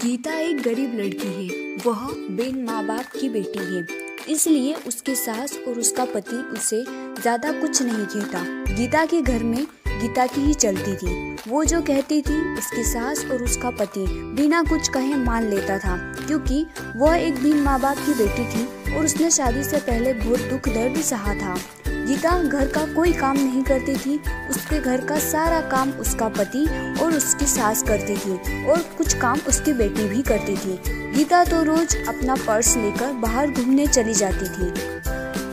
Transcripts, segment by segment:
गीता एक गरीब लड़की है। वह बिन माँ बाप की बेटी है, इसलिए उसकी सास और उसका पति उसे ज्यादा कुछ नहीं कहता। गीता के घर में गीता की ही चलती थी। वो जो कहती थी उसकी सास और उसका पति बिना कुछ कहे मान लेता था, क्योंकि वह एक बिन माँ बाप की बेटी थी और उसने शादी से पहले बहुत दुख दर्द सहा था। गीता घर का कोई काम नहीं करती थी। उसके घर का सारा काम उसका पति और उसकी सास करती थी और कुछ काम उसकी बेटी भी करती थी। गीता तो रोज अपना पर्स लेकर बाहर घूमने चली जाती थी।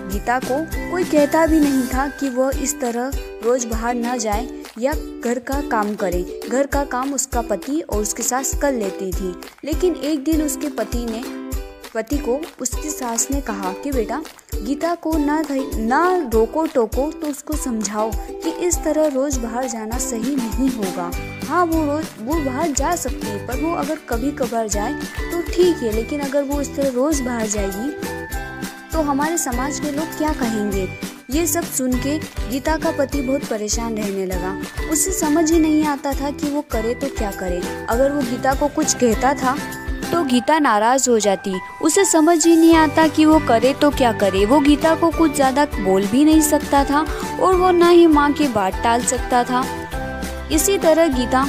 गीता को कोई कहता भी नहीं था कि वह इस तरह रोज बाहर न जाए या घर का काम करे। घर का काम उसका पति और उसकी सास कर लेती थी। लेकिन एक दिन उसके पति को उसकी सास ने कहा कि बेटा, गीता को ना रोको टोको तो उसको समझाओ कि इस तरह रोज बाहर जाना सही नहीं होगा। हाँ, वो बाहर जा सकती है, पर वो अगर कभी कभार जाए तो ठीक है, लेकिन अगर वो इस तरह रोज बाहर जाएगी तो हमारे समाज के लोग क्या कहेंगे। ये सब सुन के गीता का पति बहुत परेशान रहने लगा। उसे समझ ही नहीं आता था कि वो करे तो क्या करे। अगर वो गीता को कुछ कहता था तो गीता नाराज हो जाती। उसे समझ ही नहीं आता कि वो करे तो क्या करे। वो गीता को कुछ ज्यादा बोल भी नहीं सकता था और वो ना ही माँ की बात टाल सकता था। इसी तरह गीता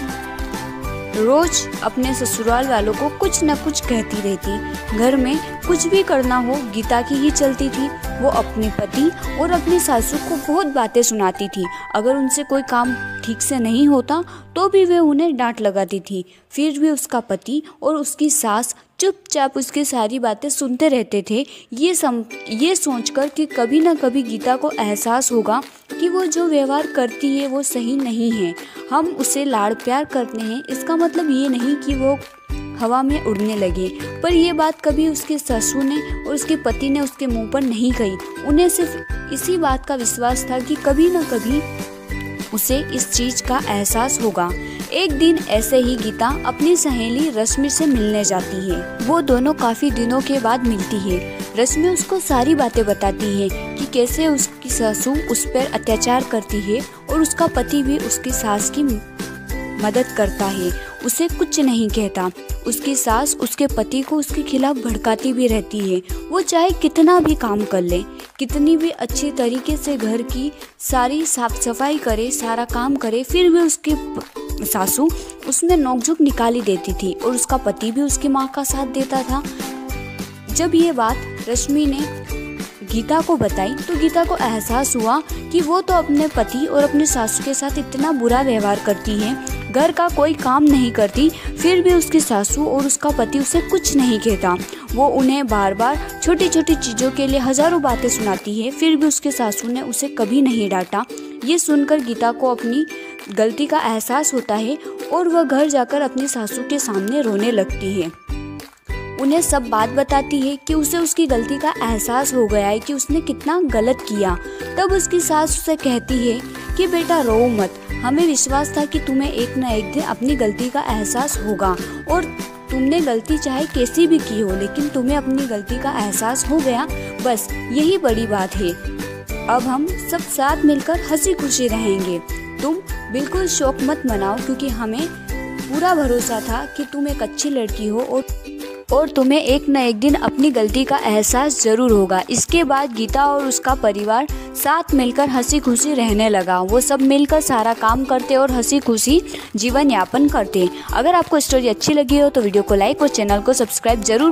रोज अपने ससुराल वालों को कुछ न कुछ कहती रहती। घर में कुछ भी करना हो गीता की ही चलती थी। वो अपने पति और अपनी सासू को बहुत बातें सुनाती थी। अगर उनसे कोई काम ठीक से नहीं होता तो भी वे उन्हें डांट लगाती थी। फिर भी उसका पति और उसकी सास चुपचाप उसकी सारी बातें सुनते रहते थे, ये सोचकर कि कभी ना कभी गीता को एहसास होगा कि वो जो व्यवहार करती है वो सही नहीं है। हम उसे लाड़ प्यार करते हैं, इसका मतलब ये नहीं कि वो हवा में उड़ने लगे। पर ये बात कभी उसके ससुर ने और उसके पति ने उसके मुंह पर नहीं कही। उन्हें सिर्फ इसी बात का विश्वास था कि कभी न कभी उसे इस चीज का एहसास होगा। एक दिन ऐसे ही गीता अपनी सहेली रश्मि से मिलने जाती है। वो दोनों काफी दिनों के बाद मिलती है। रश्मि उसको सारी बातें बताती है कि कैसे उसकी सासू उस पर अत्याचार करती है और उसका पति भी उसकी सास की मदद करता है, उसे कुछ नहीं कहता। उसकी सास उसके पति को उसके खिलाफ भड़काती भी रहती है। वो चाहे कितना भी काम कर ले, कितनी भी अच्छी तरीके से घर की सारी साफ सफाई करे, सारा काम करे, फिर भी उसकी सासू उसमें नोकझोंक निकाली देती थी और उसका पति भी उसकी माँ का साथ देता था। जब ये बात रश्मि ने गीता को बताई तो गीता को एहसास हुआ कि वो तो अपने पति और अपने सासू के साथ इतना बुरा व्यवहार करती है, घर का कोई काम नहीं करती, फिर भी उसकी सासू और उसका पति उसे कुछ नहीं कहता। वो उन्हें बार बार छोटी छोटी चीज़ों के लिए हजारों बातें सुनाती है, फिर भी उसके सासू ने उसे कभी नहीं डांटा। ये सुनकर गीता को अपनी गलती का एहसास होता है और वह घर जाकर अपनी सासू के सामने रोने लगती है। उन्हें सब बात बताती है कि उसे उसकी गलती का एहसास हो गया है कि उसने कितना गलत किया। तब उसकी सास उसे कहती है कि बेटा रो मत, हमें विश्वास था कि तुम्हें एक न एक दिन अपनी गलती का एहसास होगा और तुमने गलती चाहे कैसी भी की हो, लेकिन तुम्हें अपनी गलती का एहसास हो गया, बस यही बड़ी बात है। अब हम सब साथ मिलकर हंसी खुशी रहेंगे। तुम बिल्कुल शौक मत मनाओ, क्योंकि हमें पूरा भरोसा था कि तुम एक अच्छी लड़की हो और तुम्हें एक न एक दिन अपनी गलती का एहसास जरूर होगा। इसके बाद गीता और उसका परिवार साथ मिलकर हंसी खुशी रहने लगा। वो सब मिलकर सारा काम करते और हंसी खुशी जीवन यापन करते। अगर आपको स्टोरी अच्छी लगी हो तो वीडियो को लाइक और चैनल को सब्सक्राइब जरूर